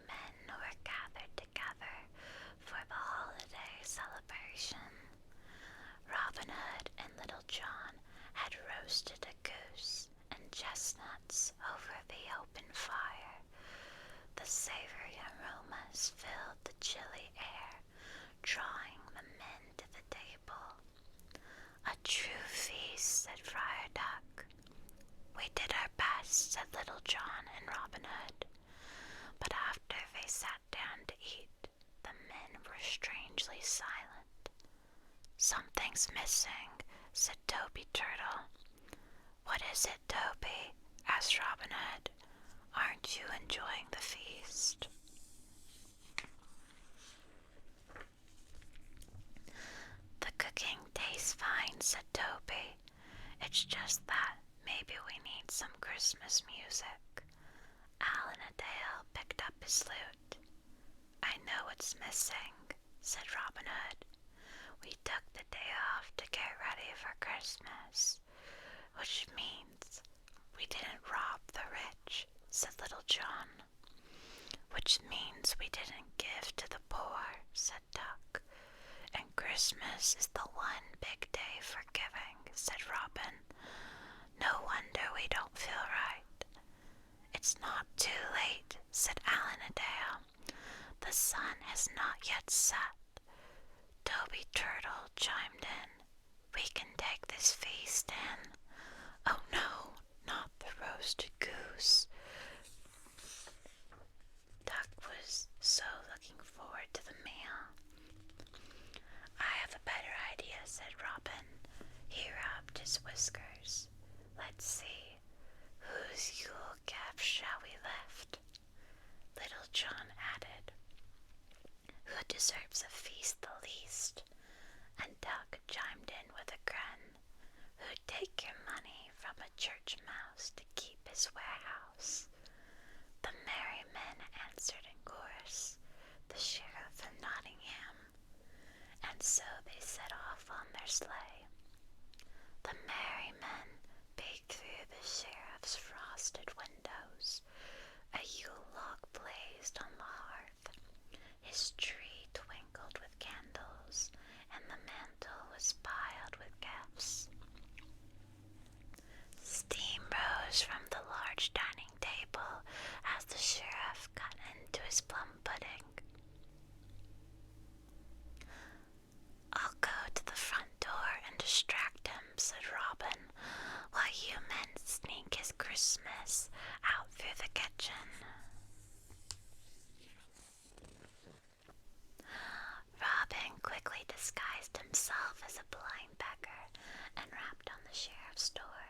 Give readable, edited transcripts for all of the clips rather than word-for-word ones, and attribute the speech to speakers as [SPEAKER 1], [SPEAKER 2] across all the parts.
[SPEAKER 1] men were gathered together for the holiday celebration. Robin Hood and Little John had roasted a goose and chestnuts over the open fire. The savory aromas filled the chilly air, drawing the men to the table. "A true feast," said Friar Tuck. "We did our best," said Little John and Robin Hood. But after they sat down to eat, the men were strangely silent. "Something's missing," said Toby Turtle. "What is it, Toby?" asked Robin Hood. "Aren't you enjoying the feast?" "The cooking tastes fine," said Toby. "It's just that maybe we need some Christmas music." Alan-a-Dale picked up his lute. "I know what's missing," said Robin Hood. "We took the day off to get ready for Christmas, which means we didn't rob the rich," said Little John. "Which means we didn't give to the poor," said Tuck. "And Christmas is the one big day for giving," said Robin. "No wonder we don't feel right." "It's not too late," said Alan-a-Dale. "The sun has not yet set." Toby Turtle chimed in. "We can take this feast in." "Oh no, not the roasted goose." Tuck was so looking forward to the meal. "I have a better idea," said Robin. He rubbed his whiskers. "Let's see, whose Yule cap shall we lift?" Little John added, "Who deserves a feast the least?" And Tuck chimed in with a grin, "Who'd take your money from a church mouse to keep his warehouse?" The merry men answered in chorus, "The Sheriff of Nottingham." And so they set off on their sleigh. The merry men peeked through the sheriff's frosted windows. A Yule log blazed on the hearth. His tree twinkled with candles, and the mantel was piled with gifts. Steam rose from the large dining table as the sheriff cut into his plum pudding. "I'll go to the front door and distract him," said Robin, "while you men sneak his Christmas out through the kitchen." Robin quickly disguised himself as a blind beggar and rapped on the sheriff's door.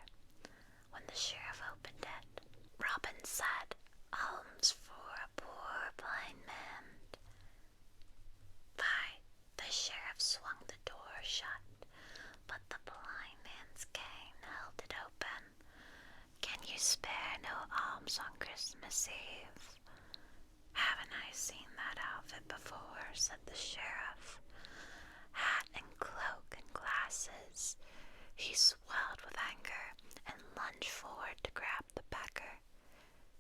[SPEAKER 1] When the sheriff opened it, Robin said, "Alms for a poor blind man." The sheriff swung the door shut, but the blind man's cane held it open. "Can you spare no alms on Christmas Eve?" "Haven't I seen that outfit before?" said the sheriff. Hat and cloak and glasses. He swelled with anger and lunged forward to grab the beggar.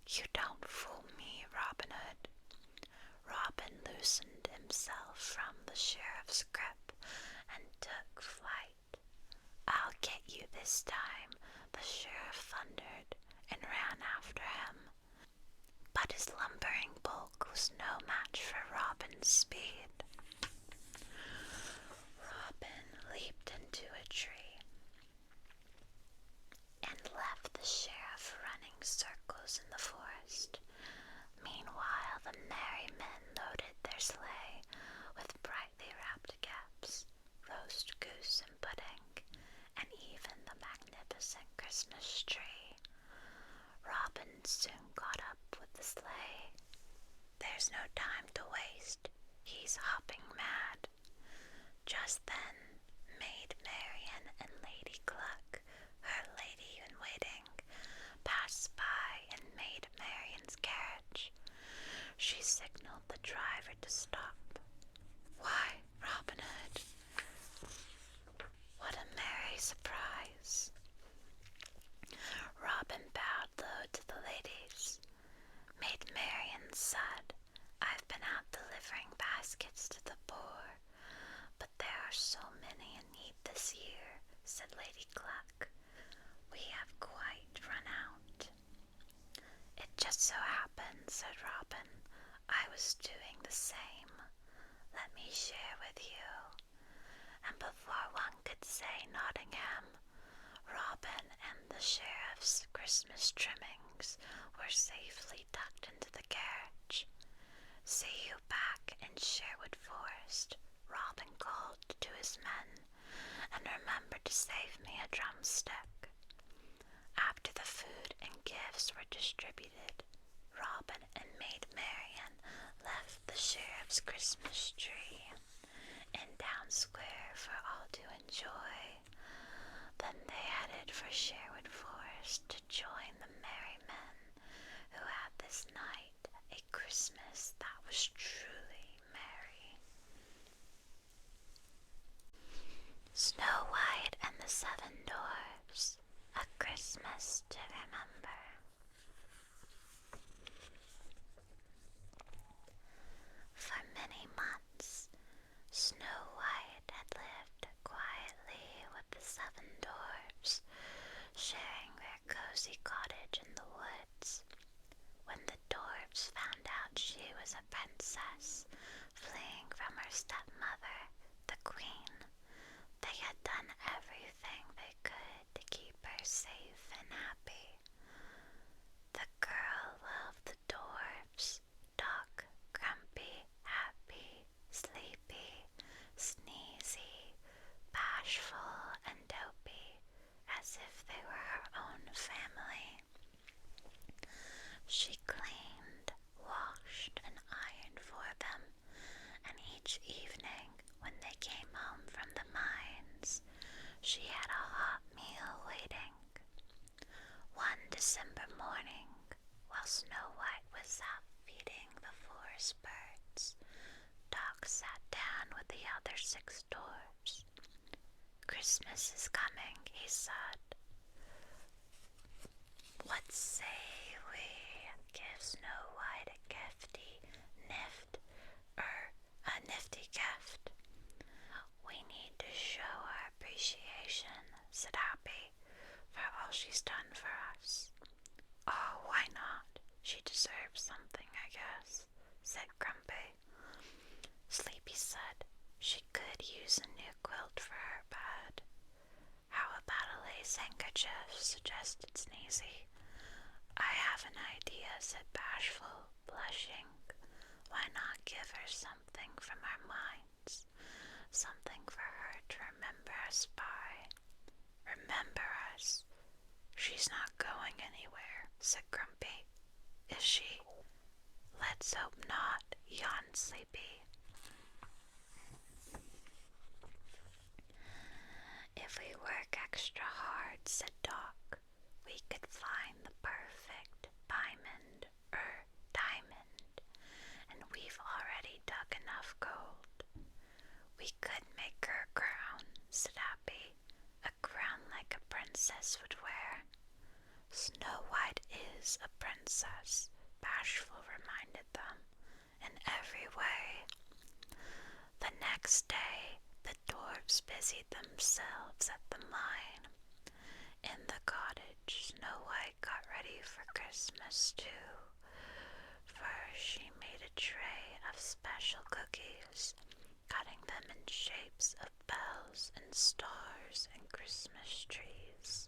[SPEAKER 1] "You don't fool me, Robin Hood." Robin loosened himself from the sheriff's grip and took flight. "I'll get you this time," the sheriff thundered, and ran after him. But his lumbering bulk was no match for Robin's speed. Robin leaped into a tree and left the sheriff running circles in the forest. Meanwhile, the merry men loaded their sleigh with brightly wrapped gifts, roast goose and pudding, and even the magnificent Christmas tree. Robin soon caught up with the sleigh. "There's no time to waste. He's hopping mad." Just then, Maid Marian and Lady Gluck, her lady-in-waiting, passed by in Maid Marian's carriage. She signaled the driver to stop. "Why, Robin Hood, what a merry surprise!" Robin bowed low to the ladies. Maid Marian said, been out delivering baskets to the poor, but there are so many in need this year, said Lady Cluck. We have quite run out. It just so happened, said Robin, I was doing the same. Let me share with you. And before one could say Nottingham, Robin and the sheriff's Christmas trimmings were safely tucked into the carriage. See you back in Sherwood Forest, Robin called to his men, and remember to save me a drumstick. After the food and gifts were distributed, Robin and Maid Marian left the sheriff's Christmas tree in Town Square for all to enjoy. Then they headed for Sherwood Forest to join the merry men who had this night a Christmas that was truly merry. Snow White and the Seven Dwarfs, A Christmas to Remember. For many months, Snow White had lived quietly with the Seven Dwarfs, sharing their cozy cottage in the woods. When the dwarfs found out she was a princess, fleeing from her stepmother, the queen, they had done everything they could to keep her safe and happy. The girl loved the dwarfs, Duck, Grumpy, Happy, Sleepy, Sneezy, Bashful, and Dopey, as if they were her own family. She cleaned, washed, and ironed for them, and each evening, when they came home from the mines, she had a hot meal waiting. One December morning, while Snow White was out feeding the forest birds, Doc sat down with the other 6 dwarfs. Christmas is coming, he said. What say we give Snow White a nifty gift? We need to show our appreciation, said Happy, for all she's done for us. Oh, why not? She deserves something, I guess, said Grumpy. Sleepy said she could use a new quilt for her bed. How about a lace handkerchief, suggested Sneezy. I have an idea, said Bashful, blushing. Why not give her something from our minds? Something for her to remember us by. Remember us? She's not going anywhere, said Grumpy. Is she? Let's hope not, yawned Sleepy. If we work extra hard, said Doc, we could find the perfect diamond, and we've already dug enough gold. We could make her a crown, said Happy, a crown like a princess would wear. Snow White is a princess, Bashful reminded them, in every way. The next day, the dwarfs busied themselves at the mine. In the cottage, Snow White got ready for Christmas too. First, she made a tray of special cookies, cutting them in shapes of bells and stars and Christmas trees.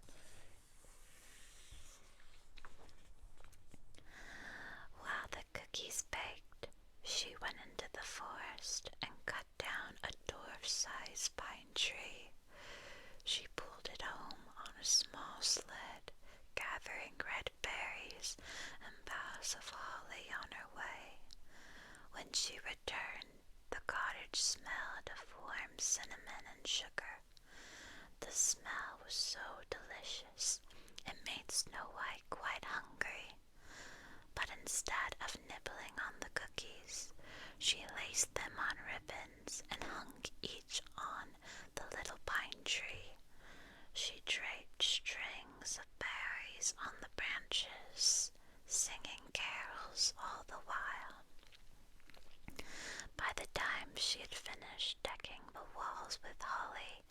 [SPEAKER 1] While the cookies baked, she went into the forest and cut down a dwarf-sized pine tree. She pulled it home on a small sled, gathering red berries and boughs of holly on her way. When she returned, the cottage smelled of warm cinnamon and sugar. The smell was so delicious, it made Snow White quite hungry. But instead of nibbling on the cookies, she laced them on ribbons and hung each on the little pine tree. She draped strings of berries on the branches, singing carols all the while. she had finished decking the walls with holly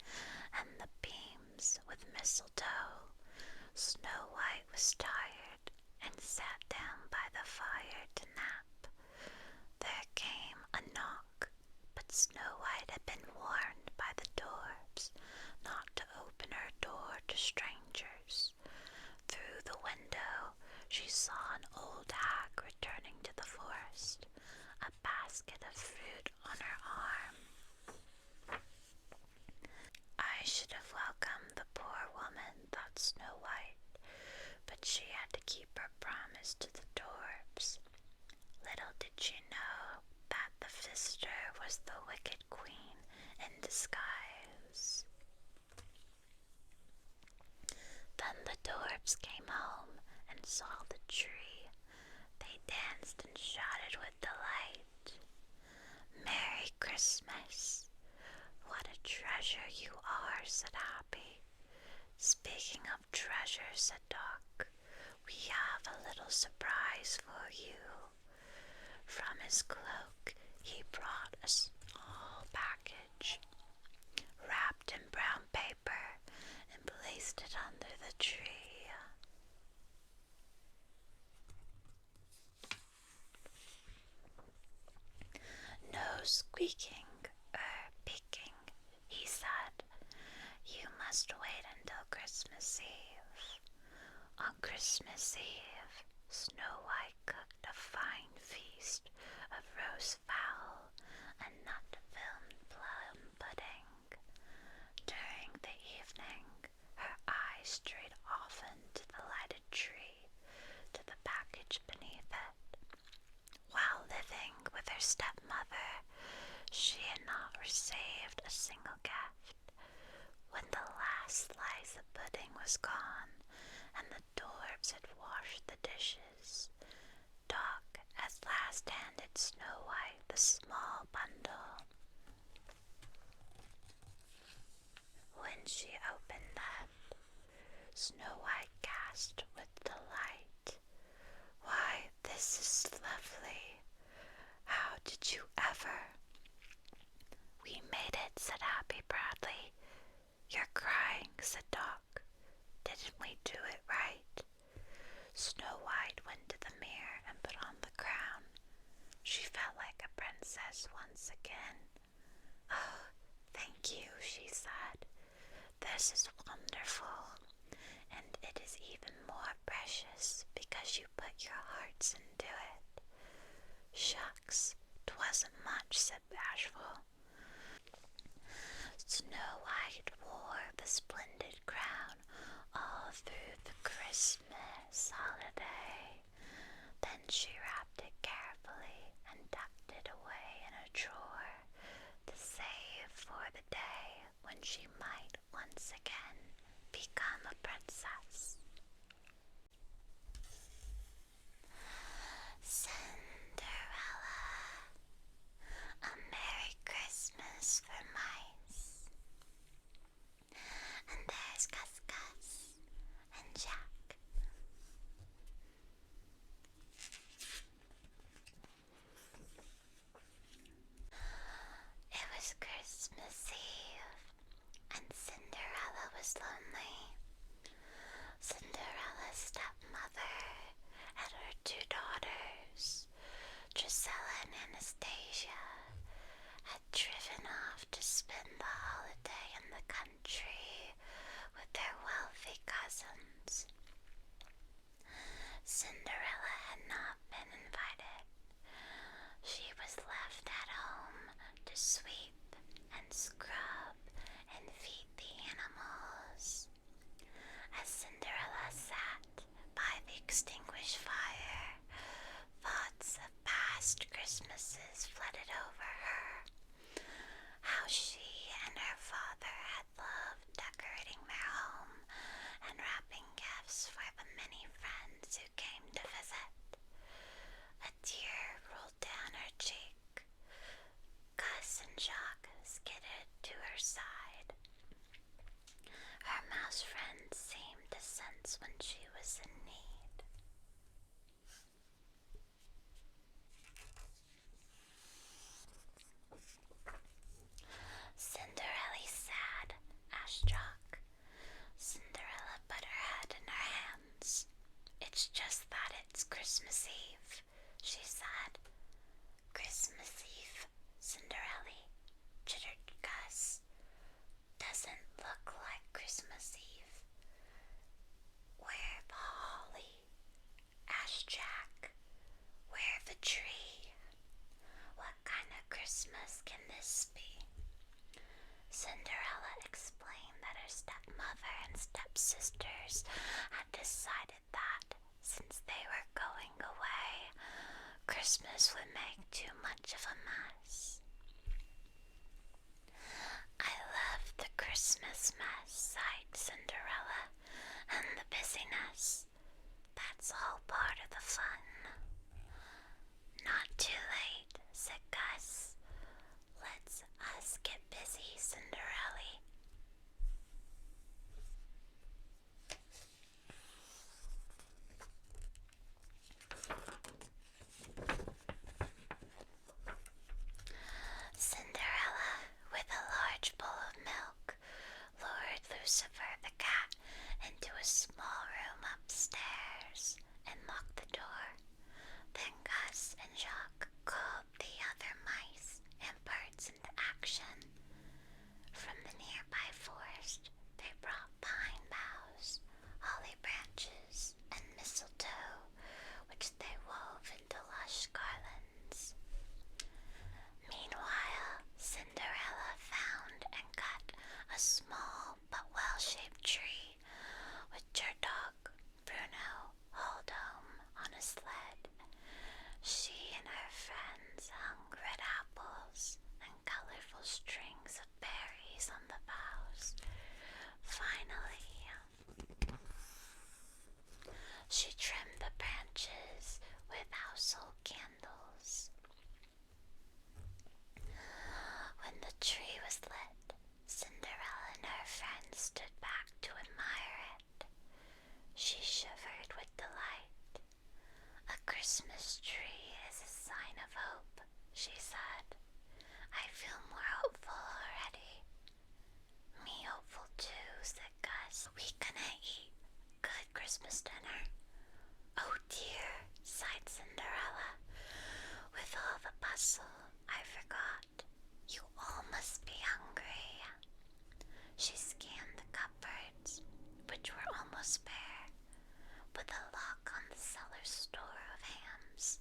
[SPEAKER 1] and the beams with mistletoe, Snow White was tired and sat down by the fire to nap. There came a knock, but Snow White had been warned by the dwarfs not to open her door to strangers. Through the window she saw an old hag returning to the forest, a basket of fruit on her arm. I should have welcomed the poor woman, thought Snow White, but she had to keep her promise to the dwarfs. Little did she know that the visitor was the wicked queen in disguise. Then the dwarfs came home and saw the tree. They danced and shouted with delight. "Merry Christmas! What a treasure you are," said Happy. "Speaking of treasure," said Doc, "we have a little surprise for you." From his cloak he brought a small package, wrapped in brown paper, and placed it under the tree. "No squeaking or peeking," he said. "You must wait until Christmas Eve. On Christmas Eve, Snow White cooked a fine feast of roast fowl and nut-filled plum pudding. During the evening, her eyes strayed often to the lighted tree, to the package beneath it. While living with her stepmother, she had not received a single gift. When the last slice of pudding was gone, and the dwarfs had washed the dishes, Doc at last handed Snow White the small bundle. When she opened it, Snow White gasped with delight. "Why, this is lovely! How did you ever?" "We made it," said Happy proudly. "You're crying," said Doc. "Didn't we do it right?" Snow White went to the mirror and put on the crown. She felt like a princess once again. "Oh, thank you," she said. "This is wonderful, and it is even more precious because you put your hearts into it." "Shucks, 'twasn't much," said Bashful. Snow White wore the splendid crown all through the Christmas holiday. Then she wrapped it carefully and tucked it away in a drawer to save for the day when she might once again become a princess. Cinderella, A Merry Christmas for Mice. And there's Gus Gus and Jack. It was Christmas Eve, and Cinderella was lonely. Cinderella's stepmother and her two daughters, Drusilla and Anastasia, had driven off to spend the holiday in the country with their wealthy cousins. Cinderella had not been invited. She was left at home to sweep and scrub and feed the animals. As Cinderella sat by the extinguished fire, thoughts of past Christmases flooded over her. How she and her father had loved decorating their home and wrapping gifts for the many friends who came to visit. A tear rolled down her cheek. Gus and Jacques skidded to her side. Her mouse friend seemed to sense when she was in need. Christmas Eve, Cinderella, chittered Gus. Doesn't look like Christmas Eve. Where the holly? Asked Jack. Where the tree? What kind of Christmas can this be? Cinderella explained that her stepmother and stepsisters had decided that, since they were going away, Christmas would make too much of a mess. I love the Christmas mess, sighed Cinderella, and the busyness. That's all part of the fun. Not too late, said Gus. Let's us get busy, Cinderella. Cinderella, with a large bowl of milk, lured Lucifer the cat into a small room upstairs and locked the door. Then Gus and Jacques called the other mice and birds into action. From the nearby forest, they brought pine boughs, holly branches, and mistletoe, which they wove into lush garlands. Meanwhile, Cinderella found and cut a small but well-shaped tree, which her dog, Bruno, hauled home on a sled. She and her friends hung red apples and colorful strings of berries on the boughs. Finally, she trimmed the branches with household candles. When the tree was lit, Cinderella and her friends stood back to admire it. She shivered with delight. A Christmas tree is a sign of hope, she said. I feel more hopeful already. Me hopeful too, said Gus. We gonna eat good Christmas dinner. Oh dear, sighed Cinderella. With all the bustle, I forgot. You all must be hungry. She scanned the cupboards, which were almost bare, with a lock on the cellar store of hams.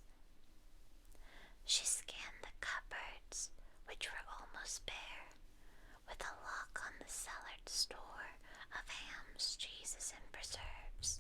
[SPEAKER 1] She scanned the cupboards, which were almost bare, with a lock on the cellar store of hams, cheeses, and preserves.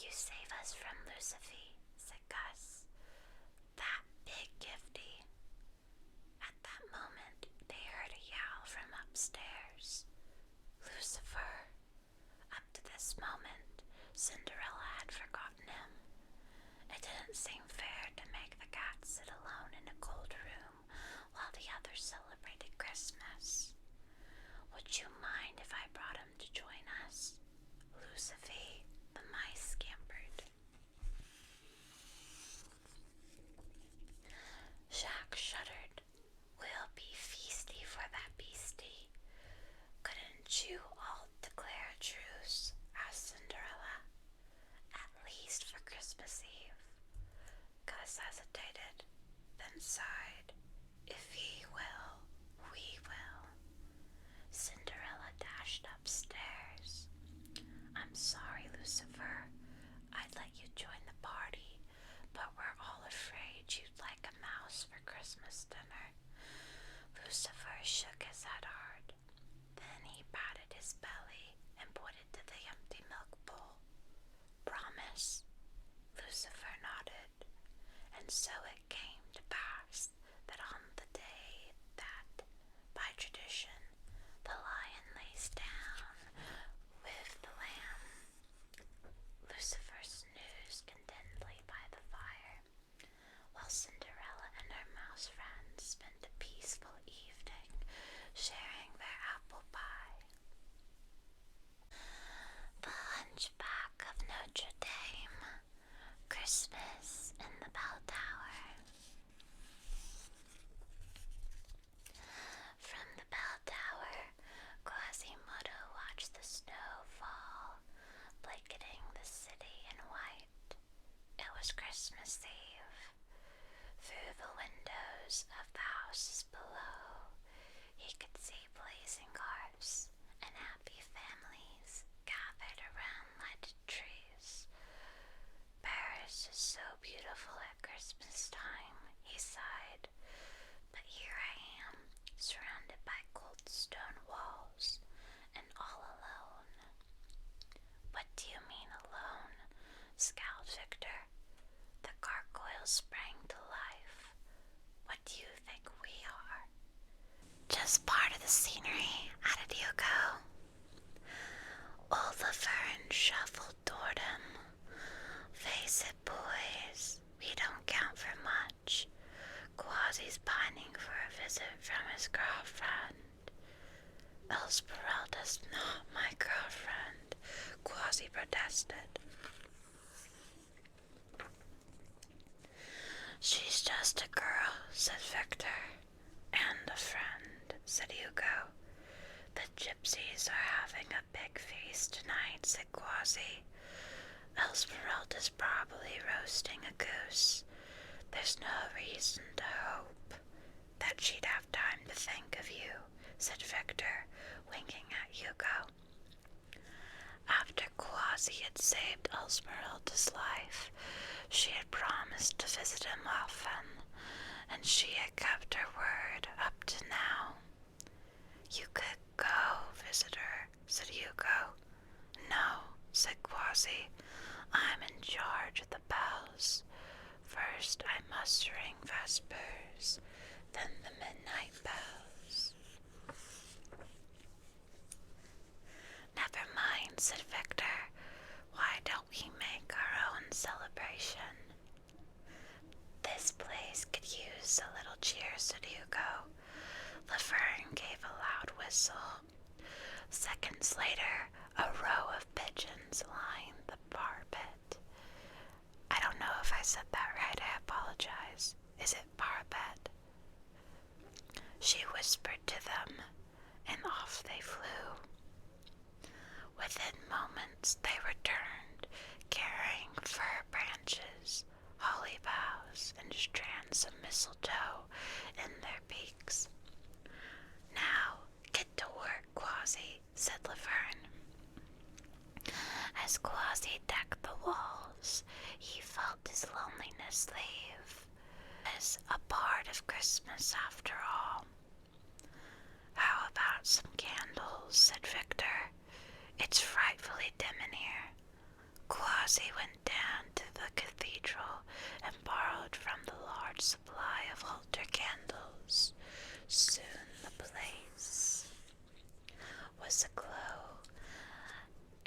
[SPEAKER 1] You save us from Lucifer, said Gus. That big gifty. At that moment, they heard a yowl from upstairs. Lucifer. Up to this moment, Cinderella had forgotten him. It didn't seem fair to make the cat sit alone in a cold room while the others celebrated Christmas. Would you mind if I brought him to join us? Lucifer, the mice scampered. Jacques shuddered. We'll be feasty for that beastie. Couldn't you all declare a truce? Asked Cinderella. At least for Christmas Eve. Gus hesitated, then sighed. If he will, we will. Cinderella dashed upstairs. I'm sorry, Lucifer. I'd let you join the party, but we're all afraid you'd like a mouse for Christmas dinner. Lucifer shook his head hard. Then he patted his belly and pointed to the empty milk bowl. Promise? Lucifer nodded. And so it came to pass that on the day that, by tradition, the lion lays down with the lamb, Lucifer snoozed contentedly by the fire, while Cinderella and her mouse friends spent a peaceful evening sharing their apple pie. The Hunchback of Notre Dame. Christmas in the Bell Tower. From the bell tower, Quasimodo watched the snow fall, blanketing the city in white. It was Christmas Eve. Through the windows of the houses below, he could see blazing hearths and happy families gathered around lighted trees. Paris is so beautiful at Christmas time, he sighed, but here I am, surrounded by cold stone walls, and all alone. What do you mean alone? Scowled Victor. The gargoyles sprang to life. What do you think we are? Just part of the scenery, added Hugo. Old Laverne shuffled toward him. Face it, boys, we don't count for much. Quasi's pining for a visit from his girlfriend. Esmeralda's not my girlfriend, Quasi protested. She's just a girl, said Victor. And a friend, said Hugo. The gypsies are having a big feast tonight, said Quasi. Esmeralda's probably roasting a goose. There's no reason to hope that she'd have time to think of you, said Victor, winking at Hugo. After Quasi had saved Esmeralda's life, she had promised to visit him often, and she had kept her word up to now. You could go visit her, said Hugo. No, said Quasi. I'm in charge of the bells. First I must ring vespers, then the midnight bells. Never mind, said Victor. Why don't we make our own celebration? This place could use a little cheer, said Hugo. Laverne gave a loud whistle. Seconds later, a row of pigeons lined the parapet. I don't know if I said that right, I apologize. Is it parapet? She whispered to them, and off they flew. Within moments they returned, carrying fir branches, holly boughs, and strands of mistletoe in their beaks. Now, get to work, Quasi, said Laverne. As Quasi decked the walls, he felt his loneliness leave. As a part of Christmas after all. How about some candles, said Victor. It's frightfully dim in here. Quasi went down to the cathedral and borrowed from the large supply of altar candles. Soon the place was aglow,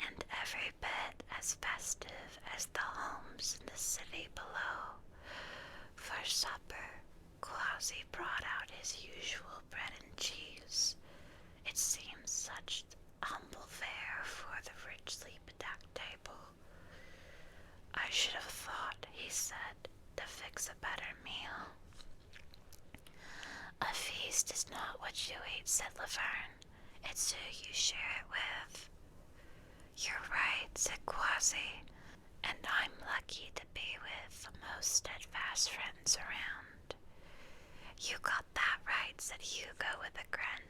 [SPEAKER 1] and every bit as festive as the homes in the city below. For supper, Quasi brought out his usual bread and cheese. It seemed such humble fare for the richly bedecked table. I should have thought, he said, to fix a better meal. A feast is not what you eat, said Laverne. It's who you share it with. You're right, said Quasi, and I'm lucky to be with the most steadfast friends around. You got that right, said Hugo with a grin.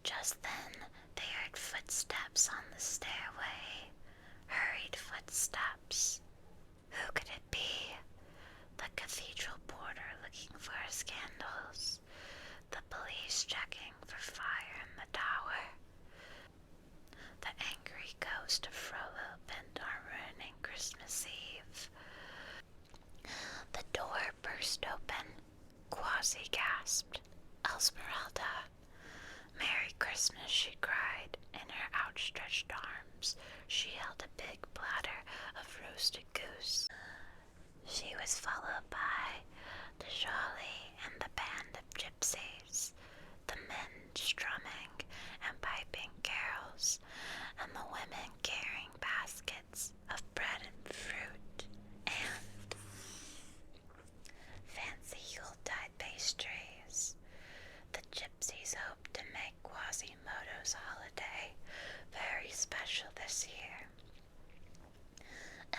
[SPEAKER 1] Just then they heard footsteps on the stairway. Hurried footsteps. Who could it be? The cathedral porter looking for his candles. The police checking for fire in the tower. The angry ghost of Frollo bent on ruining Christmas Eve. The door burst open. Quasi gasped. Esmeralda. Merry Christmas, she cried. In her outstretched arms, she held a big platter of roasted goose. She was followed by the jolly and the band of gypsies, the men strumming and piping carols, and the women carrying baskets of bread and fruit and fancy Yuletide pastries. The gypsies hoped to make Quasimodo's holiday very special this year.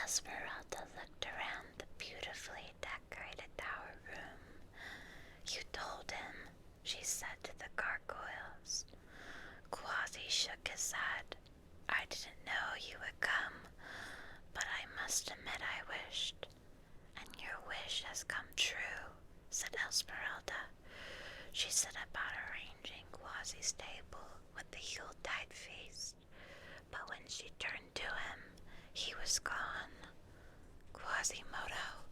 [SPEAKER 1] Esmeralda looked around the beautifully decorated tower room. You told him, she said to the gargoyles. Quasi shook his head. I didn't know you would come, but I must admit I wished. And your wish has come true, said Esmeralda. She set about arranging Quasi's table with the Yuletide feast, but when she turned to him, he was gone. Quasimodo,